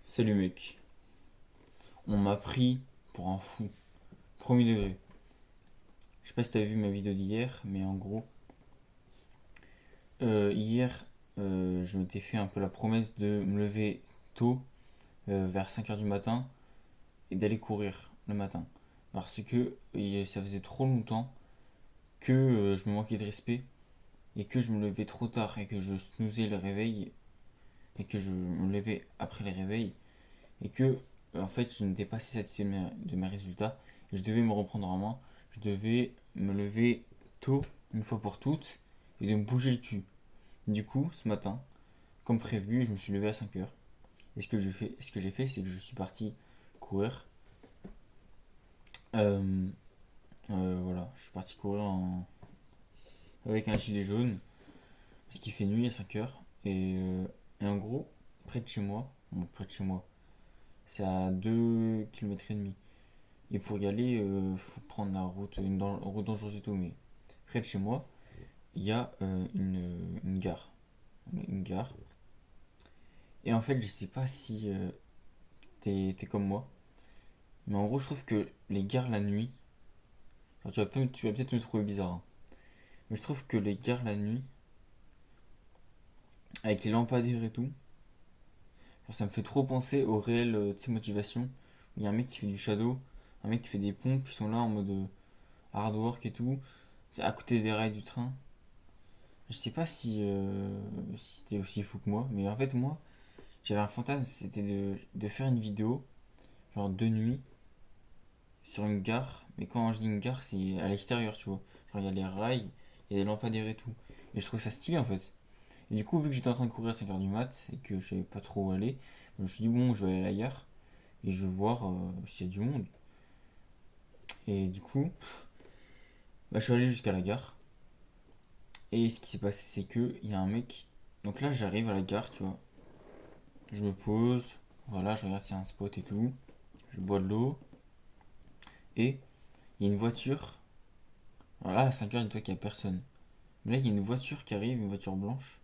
Salut mec, on m'a pris pour un fou, premier degré. Je sais pas si t'as vu ma vidéo d'hier, mais en gros, hier, je m'étais fait un peu la promesse de me lever tôt, vers 5 heures du matin, et d'aller courir le matin. Parce que ça faisait trop longtemps que je me manquais de respect, et que je me levais trop tard, et que je snoozais le réveil, et que je me levais après les réveils, et que en fait je n'étais pas assez satisfait de mes résultats et je devais me reprendre en main. Je devais me lever tôt une fois pour toutes et de me bouger le cul. Du coup, ce matin, comme prévu, je me suis levé à 5 heures. Et ce que j'ai fait, c'est que je suis parti courir. Euh, voilà, je suis parti courir avec un gilet jaune parce qu'il fait nuit à 5 heures. Et en gros, près de chez moi, bon, près de chez moi, c'est à 2 km et demi. Et pour y aller, il faut prendre la route, route dangereuse et tout, mais près de chez moi, il y a une gare. Une gare. Et en fait, je sais pas si t'es comme moi, mais en gros, je trouve que les gares la nuit, genre, tu vas peut-être me trouver bizarre, hein, mais je trouve que les gares la nuit, avec les lampadaires et tout, genre, ça me fait trop penser au réel, de ces motivations, où il y a un mec qui fait du shadow, un mec qui fait des pompes, qui sont là en mode hard work et tout, c'est à côté des rails du train. Je sais pas si t'es aussi fou que moi, mais en fait, moi, j'avais un fantasme, c'était de faire une vidéo, genre de nuit, sur une gare. Mais quand je dis une gare, c'est à l'extérieur, tu vois. Genre, il y a les rails, il y a des lampadaires et tout. Et je trouve ça stylé, en fait. Et du coup, vu que j'étais en train de courir à 5 heures du mat, et que je savais pas trop où aller, je me suis dit, bon, je vais aller à la gare, et je vais voir s'il y a du monde. Et du coup, bah, je suis allé jusqu'à la gare. Et ce qui s'est passé, c'est que il y a un mec. Donc là, j'arrive à la gare, tu vois. Je me pose, voilà, je regarde s'il y a un spot et tout. Je bois de l'eau. Et il y a une voiture. Alors là, à 5 heures, dis-toi qu'il n'y a personne. Mais là, il y a une voiture qui arrive, une voiture blanche.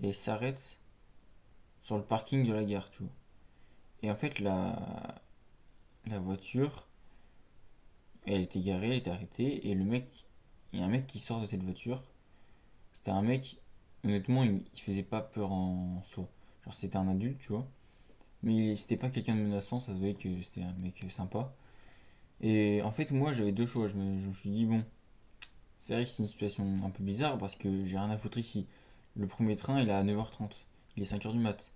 Et elle s'arrête sur le parking de la gare, tu vois. Et en fait, la voiture, elle était garée, elle était arrêtée. Et le mec, il y a un mec qui sort de cette voiture. C'était un mec, honnêtement, il faisait pas peur en soi. Genre, c'était un adulte, tu vois. Mais c'était pas quelqu'un de menaçant, ça se voyait que c'était un mec sympa. Et en fait, moi, j'avais deux choix. Je me suis dit, bon, c'est vrai que c'est une situation un peu bizarre parce que j'ai rien à foutre ici. Le premier train, il est à 9h30. Il est 5 heures du mat.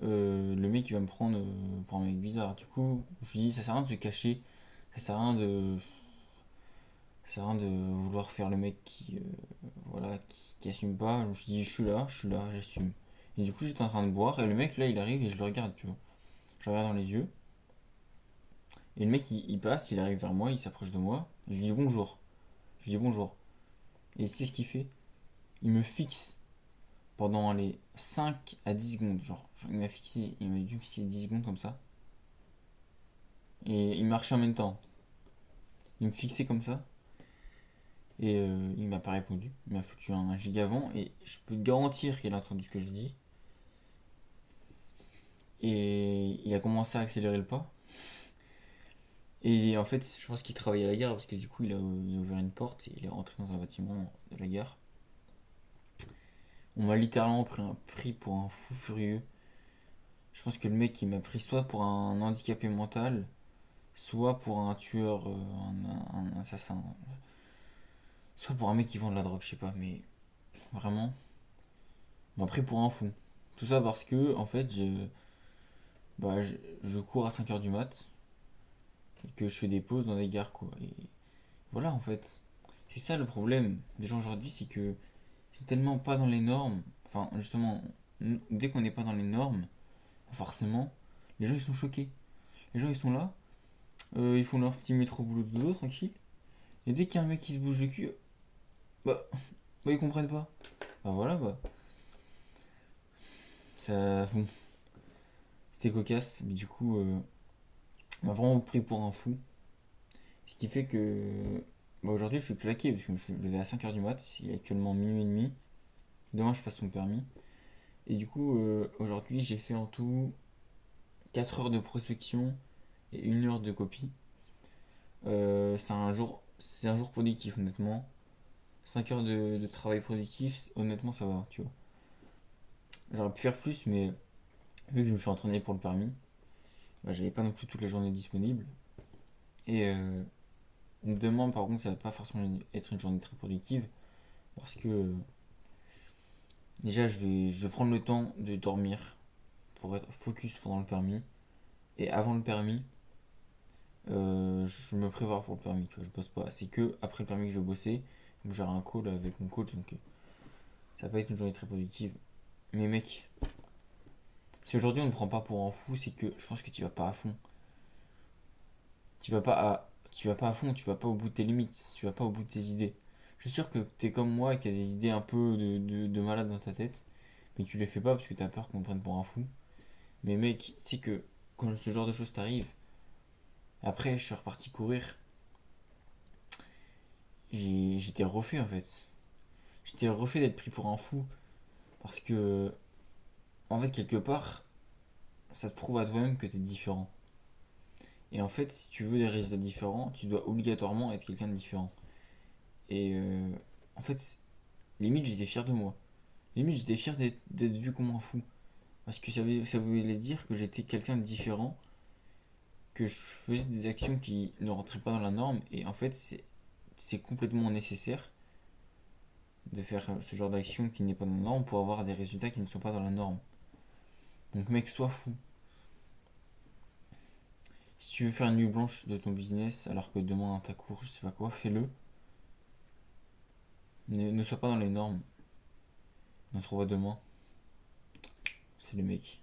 Le mec, il va me prendre pour un mec bizarre. Du coup, je me suis dit, ça sert à rien de se cacher. Ça sert à rien de, ça sert à rien de vouloir faire le mec voilà, qui assume pas. Je me suis dit, je suis là, j'assume. Et du coup, j'étais en train de boire et le mec, là, il arrive et je le regarde, tu vois. Je le regarde dans les yeux. Et le mec, il passe, il arrive vers moi, il s'approche de moi. Je lui dis bonjour. Je lui dis bonjour. Et c'est ce qu'il fait. Il me fixe pendant les 5 à 10 secondes. Genre, il m'a fixé, il m'a dû fixer 10 secondes comme ça. Et il marchait en même temps. Il me fixait comme ça. Et il m'a pas répondu. Il m'a foutu un giga avant. Et je peux te garantir qu'il a entendu ce que je dis. Et il a commencé à accélérer le pas. Et en fait, je pense qu'il travaillait à la gare parce que du coup, il a ouvert une porte et il est rentré dans un bâtiment de la gare. On m'a littéralement pris pour un fou furieux. Je pense que le mec il m'a pris soit pour un handicapé mental, soit pour un tueur, un assassin, soit pour un mec qui vend de la drogue, je sais pas, mais vraiment, il m'a pris pour un fou. Tout ça parce que, en fait, je cours à 5 heures du mat et que je fais des pauses dans des gares, quoi. Et voilà, en fait, c'est ça le problème des gens aujourd'hui, c'est que c'est tellement pas dans les normes. Enfin, justement, dès qu'on n'est pas dans les normes, forcément, les gens ils sont choqués. Les gens ils sont là, ils font leur petit métro boulot de dos tranquille. Et dès qu'il y a un mec qui se bouge le cul, bah ils comprennent pas. Bah voilà, bah ça, bon, c'était cocasse, mais du coup, on m'a vraiment pris pour un fou. Ce qui fait que bah, aujourd'hui je suis claqué parce que je suis levé à 5 heures du mat, il est actuellement minuit et demi. Demain je passe mon permis. Et du coup, aujourd'hui j'ai fait en tout 4 heures de prospection et 1 heure de copie. C'est un jour productif, honnêtement. 5 heures de travail productif, honnêtement, ça va, tu vois. J'aurais pu faire plus, mais vu que je me suis entraîné pour le permis, bah, j'avais pas non plus toute la journée disponible. Et demain, par contre, ça va pas forcément être une journée très productive parce que déjà, je vais prendre le temps de dormir pour être focus pendant le permis. Et avant le permis, je me prépare pour le permis, tu vois, je bosse pas. C'est que après le permis que je vais bosser, donc j'aurai un call avec mon coach, donc ça va pas être une journée très productive. Mais mec, si aujourd'hui on ne prend pas pour un fou, c'est que je pense que tu vas pas à fond. Tu vas pas à fond, tu vas pas au bout de tes limites, tu vas pas au bout de tes idées. Je suis sûr que t'es comme moi et qu'il y a des idées un peu de malade dans ta tête, mais tu les fais pas parce que t'as peur qu'on te prenne pour un fou. Mais mec, tu sais que quand ce genre de choses t'arrive, après je suis reparti courir, j'étais refait en fait. J'étais refait d'être pris pour un fou parce que, en fait, quelque part, ça te prouve à toi-même que t'es différent. Et en fait, si tu veux des résultats différents, tu dois obligatoirement être quelqu'un de différent. Et en fait, limite, j'étais fier de moi. Limite, j'étais fier d'être vu comme un fou. Parce que ça voulait dire que j'étais quelqu'un de différent, que je faisais des actions qui ne rentraient pas dans la norme. Et en fait, c'est complètement nécessaire de faire ce genre d'action qui n'est pas dans la norme pour avoir des résultats qui ne sont pas dans la norme. Donc, mec, sois fou. Si tu veux faire une nuit blanche de ton business alors que demain dans ta cour, je sais pas quoi, fais-le. Ne sois pas dans les normes. On se revoit demain. C'est le mec.